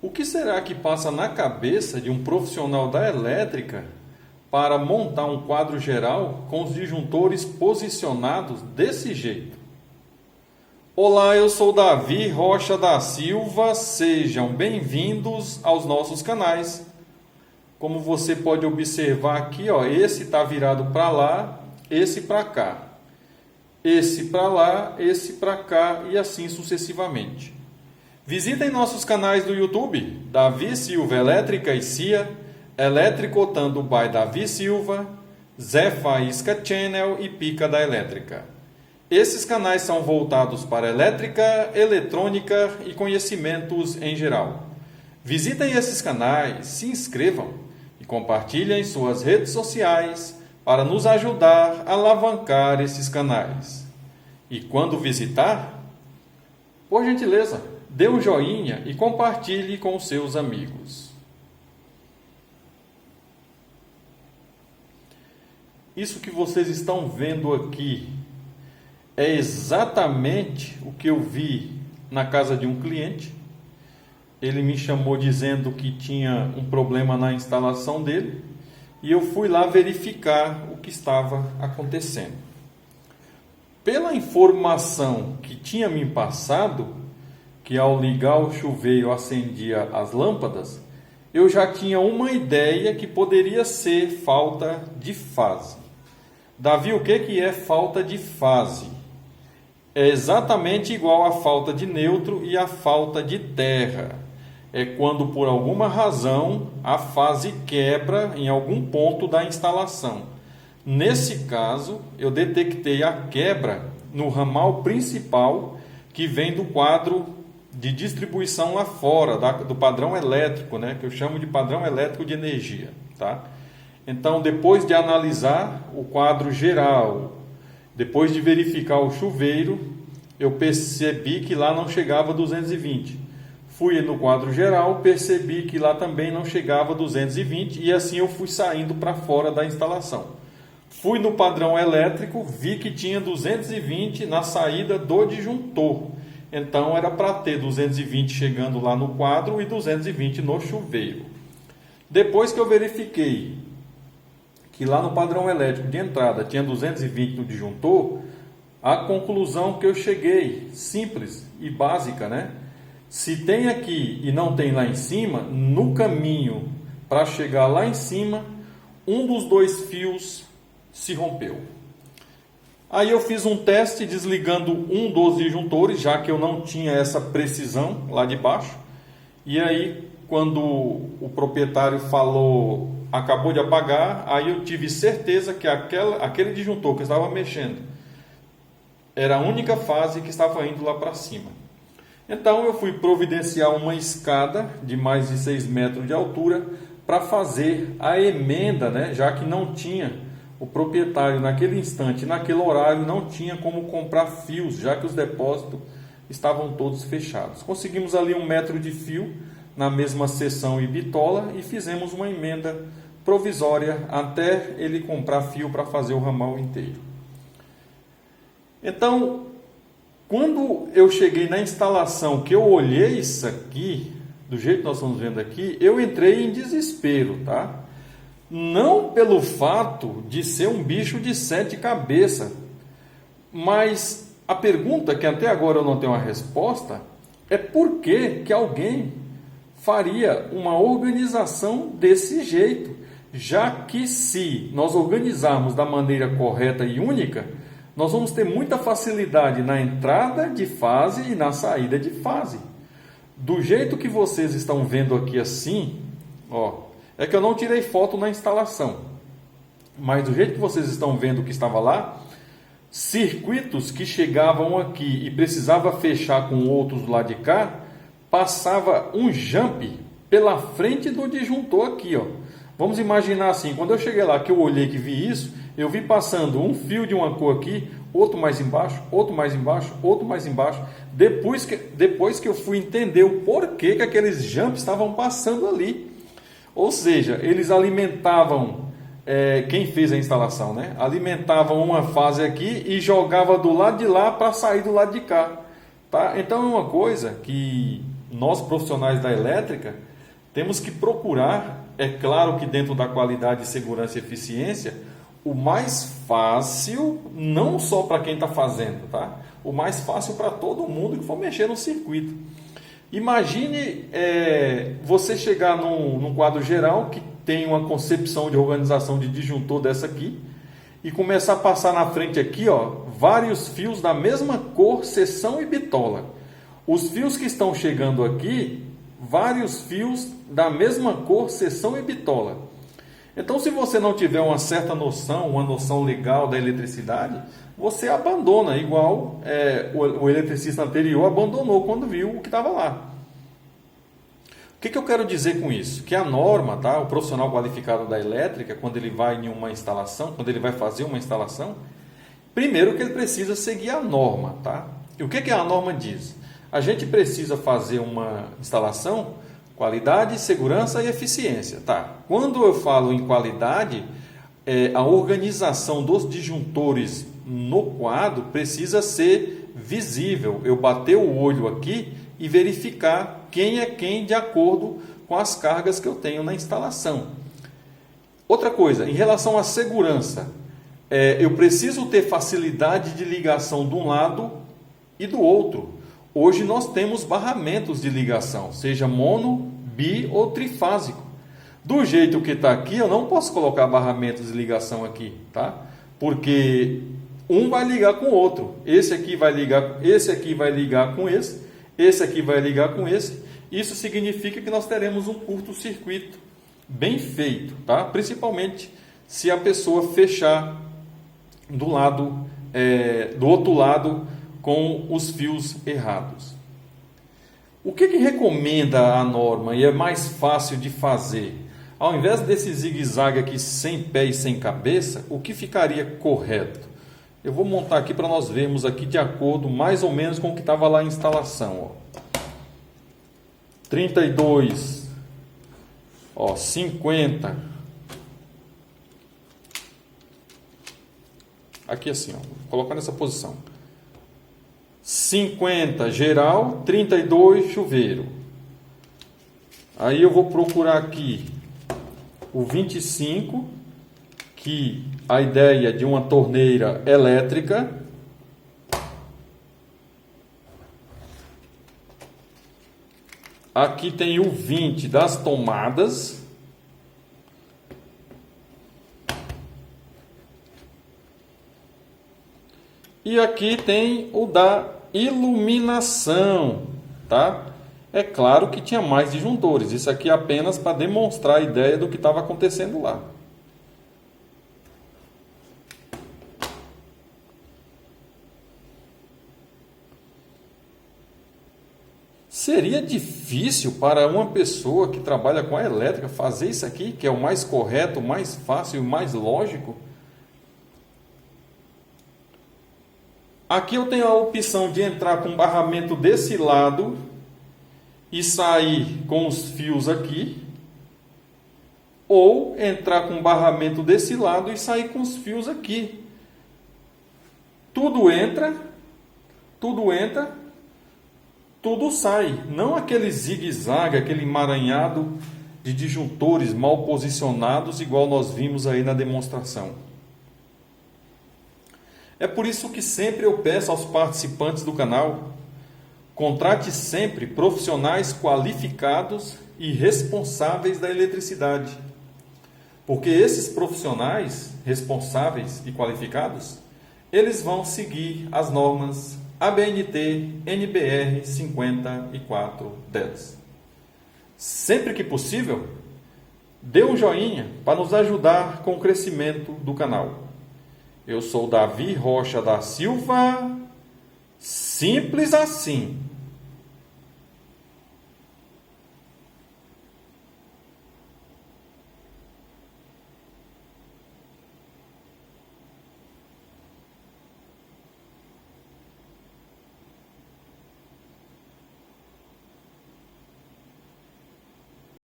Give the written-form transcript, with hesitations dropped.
O que será que passa na cabeça de um profissional da elétrica para montar um quadro geral com os disjuntores posicionados desse jeito? Olá, eu sou Davi Rocha da Silva, sejam bem-vindos aos nossos canais. Como você pode observar aqui, ó, esse está virado para lá, esse para cá. Esse para lá, esse para cá e assim sucessivamente. Visitem nossos canais do YouTube, Davi Silva Elétrica e CIA, Eletricotando by Davi Silva, Zé Faísca Channel e Pica da Elétrica. Esses canais são voltados para elétrica, eletrônica e conhecimentos em geral. Visitem esses canais, se inscrevam e compartilhem em suas redes sociais para nos ajudar a alavancar esses canais. E quando visitar, por gentileza, dê um joinha e compartilhe com seus amigos. Isso que vocês estão vendo aqui é exatamente o que eu vi na casa de um cliente. Ele me chamou dizendo que tinha um problema na instalação dele e eu fui lá verificar o que estava acontecendo. Pela informação que tinha me passado, que ao ligar o chuveiro acendia as lâmpadas, eu já tinha uma ideia que poderia ser falta de fase. Davi, o que é falta de fase? É exatamente igual à falta de neutro e à falta de terra. É quando por alguma razão a fase quebra em algum ponto da instalação. Nesse caso, eu detectei a quebra no ramal principal que vem do quadro de distribuição lá fora, do padrão elétrico, né, que eu chamo de padrão elétrico de energia. Tá? Então, depois de analisar o quadro geral, depois de verificar o chuveiro, eu percebi que lá não chegava 220. Fui no quadro geral, percebi que lá também não chegava 220 e assim eu fui saindo para fora da instalação. Fui no padrão elétrico, vi que tinha 220 na saída do disjuntor. Então era para ter 220 chegando lá no quadro e 220 no chuveiro. Depois que eu verifiquei que lá no padrão elétrico de entrada tinha 220 no disjuntor, a conclusão que eu cheguei, simples e básica, né? Se tem aqui e não tem lá em cima, no caminho para chegar lá em cima, um dos dois fios se rompeu. Aí eu fiz um teste desligando um dos disjuntores, já que eu não tinha essa precisão lá de baixo. E aí, quando o proprietário falou, acabou de apagar, aí eu tive certeza que aquele disjuntor que eu estava mexendo era a única fase que estava indo lá para cima. Então eu fui providenciar uma escada de mais de 6 metros de altura para fazer a emenda, né? Já que não tinha, o proprietário naquele instante, naquele horário, não tinha como comprar fios, já que os depósitos estavam todos fechados. Conseguimos ali 1 metro de fio na mesma seção e bitola e fizemos uma emenda provisória até ele comprar fio para fazer o ramal inteiro. Então, quando eu cheguei na instalação, que eu olhei isso aqui, do jeito que nós estamos vendo aqui, eu entrei em desespero, tá? Não pelo fato de ser um bicho de 7 cabeças, mas a pergunta que até agora eu não tenho uma resposta é por que alguém faria uma organização desse jeito, já que se nós organizarmos da maneira correta e única, nós vamos ter muita facilidade na entrada de fase e na saída de fase. Do jeito que vocês estão vendo aqui assim, ó, é que eu não tirei foto na instalação, mas do jeito que vocês estão vendo que estava lá, circuitos que chegavam aqui e precisava fechar com outros do lado de cá, passava um jump pela frente do disjuntor aqui, ó. Vamos imaginar assim, quando eu cheguei lá, que eu olhei que vi isso, eu vi passando um fio de uma cor aqui, outro mais embaixo, outro mais embaixo, outro mais embaixo. Depois que eu fui entender o porquê que aqueles jumps estavam passando ali. Ou seja, eles alimentavam, quem fez a instalação, né? Alimentavam uma fase aqui e jogava do lado de lá para sair do lado de cá. Tá? Então é uma coisa que nós profissionais da elétrica temos que procurar, é claro que dentro da qualidade, segurança e eficiência, o mais fácil, não só para quem está fazendo, tá? O mais fácil para todo mundo que for mexer no circuito. Imagine você chegar num quadro geral que tem uma concepção de organização de disjuntor dessa aqui e começar a passar na frente aqui, ó, vários fios da mesma cor, seção e bitola. Os fios que estão chegando aqui, vários fios da mesma cor, seção e bitola. Então, se você não tiver uma certa noção, uma noção legal da eletricidade, você abandona, igual o eletricista anterior abandonou quando viu o que estava lá. O que eu quero dizer com isso? Que a norma, tá? O profissional qualificado da elétrica, quando ele vai em uma instalação, quando ele vai fazer uma instalação, primeiro que ele precisa seguir a norma, tá? E o que a norma diz? A gente precisa fazer uma instalação, qualidade, segurança e eficiência, tá? Quando eu falo em qualidade, a organização dos disjuntores no quadro precisa ser visível. Eu bater o olho aqui e verificar quem é quem de acordo com as cargas que eu tenho na instalação. Outra coisa, em relação à segurança, eu preciso ter facilidade de ligação de um lado e do outro. Hoje nós temos barramentos de ligação, seja mono, bi ou trifásico. Do jeito que está aqui, eu não posso colocar barramentos de ligação aqui, tá? Porque um vai ligar com o outro. Esse aqui vai ligar com esse aqui, esse aqui vai ligar com esse. Isso significa que nós teremos um curto-circuito bem feito, tá? Principalmente se a pessoa fechar do outro lado com os fios errados. O que recomenda a norma e é mais fácil de fazer? Ao invés desse zigue-zague aqui sem pé e sem cabeça, o que ficaria correto? Eu vou montar aqui para nós vermos aqui de acordo mais ou menos com o que estava lá em instalação. Ó. 32, ó, 50. Aqui assim, ó, vou colocar nessa posição. 50 geral, 32 chuveiro. Aí eu vou procurar aqui o 25, que a ideia de uma torneira elétrica. Aqui tem o 20 das tomadas. E aqui tem o da iluminação, tá? É claro que tinha mais disjuntores. Isso aqui é apenas para demonstrar a ideia do que estava acontecendo lá. Seria difícil para uma pessoa que trabalha com a elétrica fazer isso aqui, que é o mais correto, o mais fácil e o mais lógico? Aqui eu tenho a opção de entrar com um barramento desse lado e sair com os fios aqui, ou entrar com um barramento desse lado e sair com os fios aqui. Tudo entra, tudo sai. Não aquele zigue-zague, aquele emaranhado de disjuntores mal posicionados, igual nós vimos aí na demonstração. É por isso que sempre eu peço aos participantes do canal, contrate sempre profissionais qualificados e responsáveis da eletricidade. Porque esses profissionais responsáveis e qualificados, eles vão seguir as normas ABNT NBR 5410. Sempre que possível, dê um joinha para nos ajudar com o crescimento do canal. Eu sou Davi Rocha da Silva, simples assim.